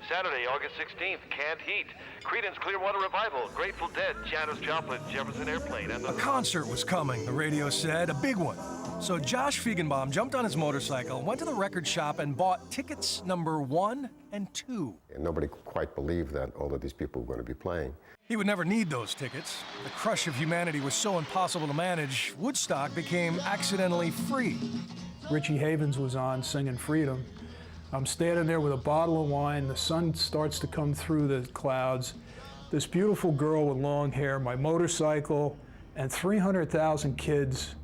Saturday, August 16th, Canned Heat, Creedence Clearwater Revival, Grateful Dead, Janis Joplin, Jefferson Airplane, and A concert was coming, the radio said, a big one. So Josh Feigenbaum jumped on his motorcycle, went to the record shop, and bought tickets number 1 and 2. And nobody quite believed that all of these people were going to be playing. He would never need those tickets. The crush of humanity was so impossible to manage, Woodstock became accidentally free. Richie Havens was on singing Freedom. I'm standing there with a bottle of wine. The sun starts to come through the clouds. This beautiful girl with long hair, my motorcycle, and 300,000 kids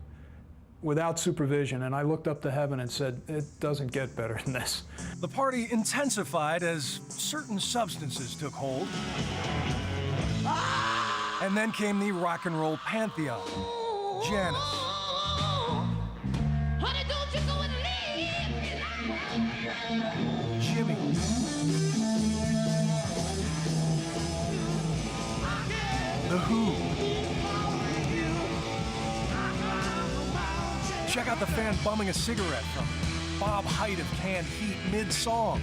without supervision. And I looked up to heaven and said, it doesn't get better than this. The party intensified as certain substances took hold. And then came the rock and roll pantheon, Janis. Honey, don't you go and leave me. Jimmy. The Who. Check out the fan bumming a cigarette from Bob Height of Canned Heat mid-song.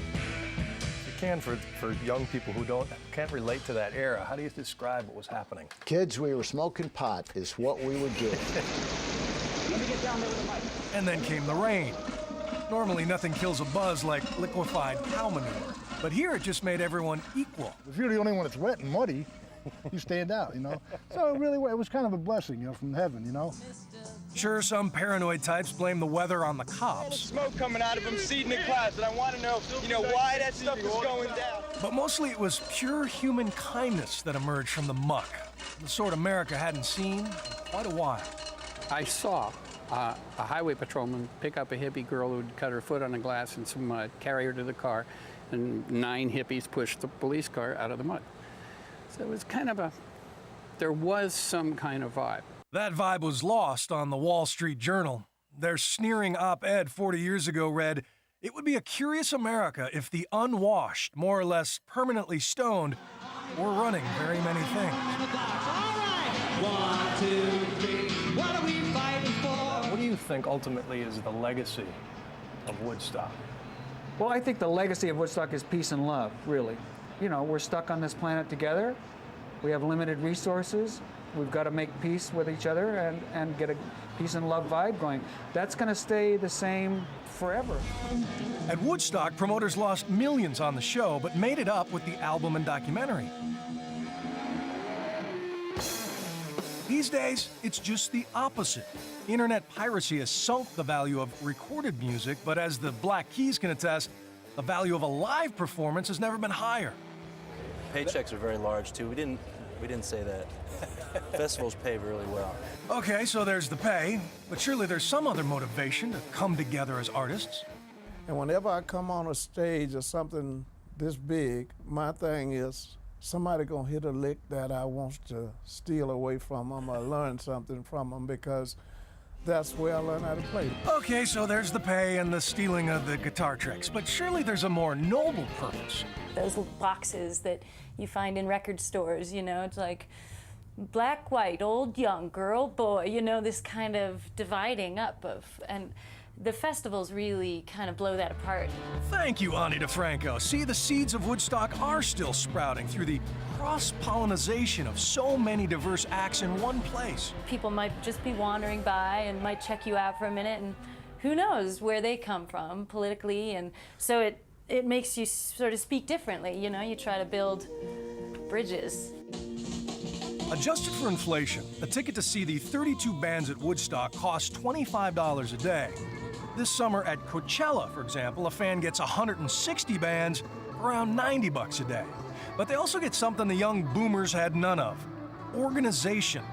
You can for young people who can't relate to that era. How do you describe what was happening? Kids, we were smoking pot is what we would do. Let me get down there with the mic. And then came the rain. Normally nothing kills a buzz like liquefied cow manure, but here it just made everyone equal. If you're the only one that's wet and muddy, you stand out, you know? So really, it was kind of a blessing, you know, from heaven, you know? Sure, some paranoid types blame the weather on the cops. Smoke coming out of them, seeding the clouds, and I want to know, why that stuff is going down. But mostly it was pure human kindness that emerged from the muck, the sort America hadn't seen in quite a while. I saw a highway patrolman pick up a hippie girl who'd cut her foot on the glass in some mud, carry her to the car, and 9 hippies pushed the police car out of the mud. So it was kind of there was some kind of vibe. That vibe was lost on the Wall Street Journal. Their sneering op-ed 40 years ago read, "It would be a curious America if the unwashed, more or less permanently stoned, were running very many things." All right. 1, 2, 3. What are we fighting for? What do you think ultimately is the legacy of Woodstock? Well, I think the legacy of Woodstock is peace and love, really. You know, we're stuck on this planet together. We have limited resources. We've got to make peace with each other and get a peace and love vibe going. That's going to stay the same forever. At Woodstock, promoters lost millions on the show, but made it up with the album and documentary. These days, it's just the opposite. Internet piracy has sunk the value of recorded music, but as the Black Keys can attest, the value of a live performance has never been higher. Paychecks are very large, too. We didn't say that. Festivals pay really well. Okay, so there's the pay, but surely there's some other motivation to come together as artists. And whenever I come on a stage or something this big, my thing is somebody gonna hit a lick that I want to steal away from them or learn something from them, because that's where I learn how to play. Okay, so there's the pay and the stealing of the guitar tricks, but surely there's a more noble purpose. Those boxes that you find in record stores, you know, it's like black, white, old, young, girl, boy, you know, this kind of dividing up of, and the festivals really kind of blow that apart. Thank you, Ani DeFranco. See, the seeds of Woodstock are still sprouting through the cross-pollination of so many diverse acts in one place. People might just be wandering by and might check you out for a minute, and who knows where they come from politically, and so it makes you sort of speak differently, you know, you try to build bridges. Adjusted for inflation, a ticket to see the 32 bands at Woodstock costs $25 a day. This summer at Coachella, for example, a fan gets 160 bands for around $90 a day. But they also get something the young boomers had none of: organization.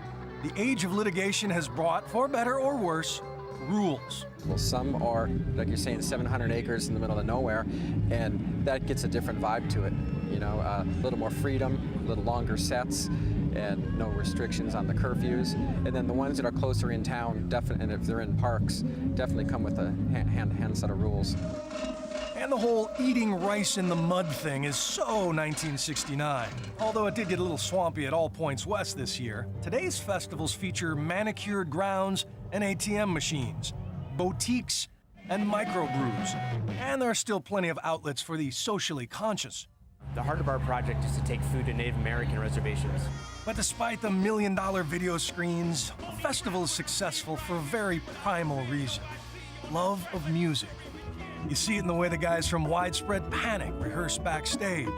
The age of litigation has brought, for better or worse, rules. Well, some are, like you're saying, 700 acres in the middle of nowhere, and that gets a different vibe to it. You know, a little more freedom, a little longer sets, and no restrictions on the curfews. And then the ones that are closer in town, and if they're in parks, definitely come with a hand set of rules. And the whole eating rice in the mud thing is so 1969. Although it did get a little swampy at all points west this year, today's festivals feature manicured grounds and ATM machines, boutiques, and microbrews. And there are still plenty of outlets for the socially conscious. The heart of our project is to take food to Native American reservations. But despite the million-dollar video screens, the festival is successful for a very primal reason: love of music. You see it in the way the guys from Widespread Panic rehearse backstage.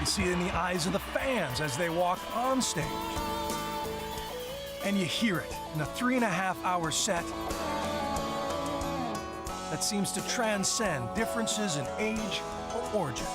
You see it in the eyes of the fans as they walk on stage. And you hear it in a 3.5-hour set that seems to transcend differences in age or origin.